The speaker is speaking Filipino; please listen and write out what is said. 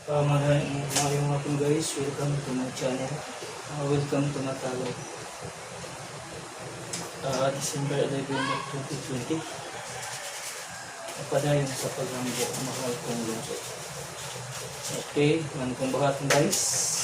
Mayong hapon guys, welcome to my channel. Welcome to Matalog. December 11, 2020. Napadayon sa paglanggo ang mahal kong lungsod. Okay, man kong bahatong guys.